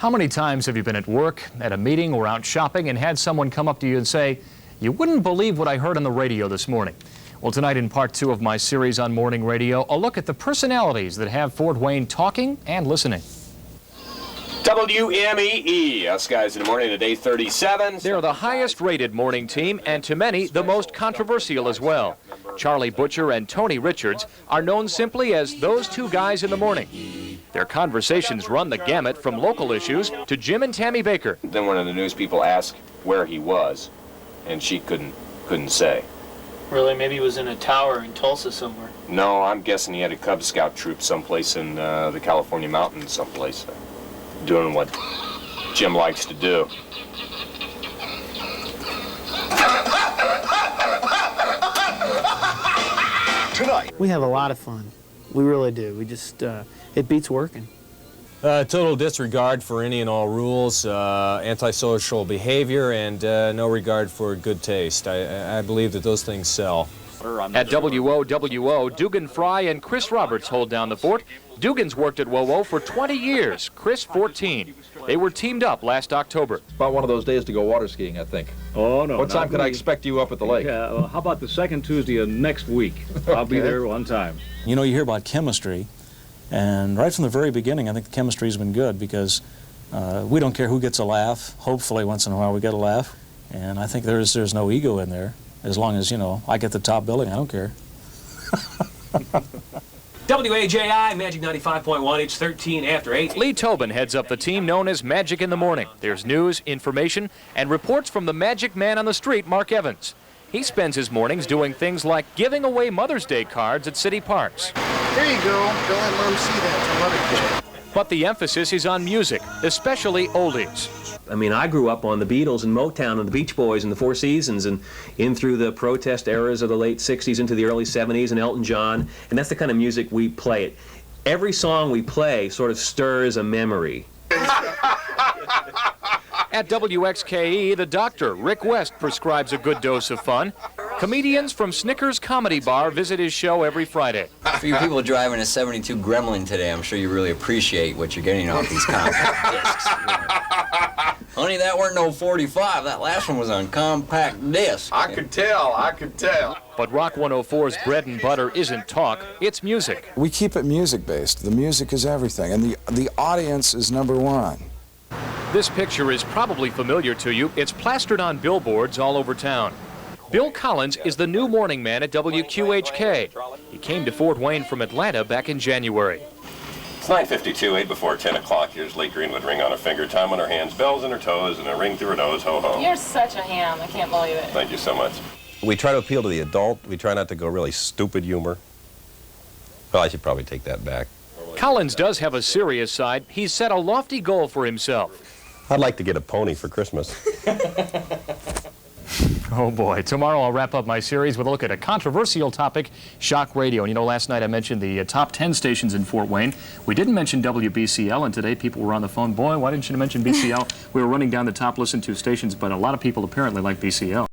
How many times have you been at work, at a meeting, or out shopping and had someone come up to you and say, "You wouldn't believe what I heard on the radio this morning"? Well, tonight in part 2 of my series on morning radio, a look at the personalities that have Fort Wayne talking and listening. WMEE, us guys in the morning at 8:37. They're the highest rated morning team and to many the most controversial as well. Charlie Butcher and Tony Richards are known simply as those two guys in the morning. Their conversations run the gamut from local issues to Jim and Tammy Baker. Then one of the news people asked where he was, and she couldn't say. Really? Maybe he was in a tower in Tulsa somewhere. No, I'm guessing he had a Cub Scout troop someplace in the California mountains someplace, doing what Jim likes to do. Tonight. We have a lot of fun. We really do. We just, it beats working. Total disregard for any and all rules, antisocial behavior, and no regard for good taste. I believe that those things sell. At WOWO, Dugan Fry and Chris Roberts hold down the fort. Dugan's worked at WOWO for 20 years, Chris 14. They were teamed up last October. It's about one of those days to go water skiing, I think. Oh, no. What time could I expect you up at the lake? Yeah, well, how about the second Tuesday of next week? I'll be there one time. You know, you hear about chemistry, and right from the very beginning, I think the chemistry's been good because we don't care who gets a laugh. Hopefully, once in a while, we get a laugh. And I think there's no ego in there. As long as, you know, I get the top billing, I don't care. WAJI, Magic 95.1, it's 13 after 8. Lee Tobin heads up the team known as Magic in the Morning. There's news, information, and reports from the magic man on the street, Mark Evans. He spends his mornings doing things like giving away Mother's Day cards at city parks. There you go. Don't let Mom see that. It's another kid. But the emphasis is on music, especially oldies. I mean, I grew up on the Beatles and Motown and the Beach Boys and the Four Seasons and in through the protest eras of the late 60s into the early 70s and Elton John, and that's the kind of music we play. Every song we play sort of stirs a memory. At WXKE, the doctor, Rick West, prescribes a good dose of fun. Comedians from Snickers Comedy Bar visit his show every Friday. For you people driving a 72 Gremlin today, I'm sure you really appreciate what you're getting off these compact discs. Honey, that weren't no 45. That last one was on compact disc. I could tell. But Rock 104's bread and butter isn't talk, it's music. We keep it music-based. The music is everything, and the audience is number one. This picture is probably familiar to you. It's plastered on billboards all over town. Bill Collins is the new morning man at WQHK. He came to Fort Wayne from Atlanta back in January. It's 9:52, 8 before 10 o'clock. Here's Lee Greenwood, ring on her finger, time on her hands, bells in her toes, and a ring through her nose, ho-ho. You're such a ham. I can't believe it. Thank you so much. We try to appeal to the adult. We try not to go really stupid humor. Well, I should probably take that back. Collins does have a serious side. He's set a lofty goal for himself. I'd like to get a pony for Christmas. Oh boy, tomorrow I'll wrap up my series with a look at a controversial topic, shock radio. And you know, last night I mentioned the top 10 stations in Fort Wayne. We didn't mention WBCL, and today people were on the phone. Boy, why didn't you mention BCL? We were running down the top listened to stations, but a lot of people apparently like BCL.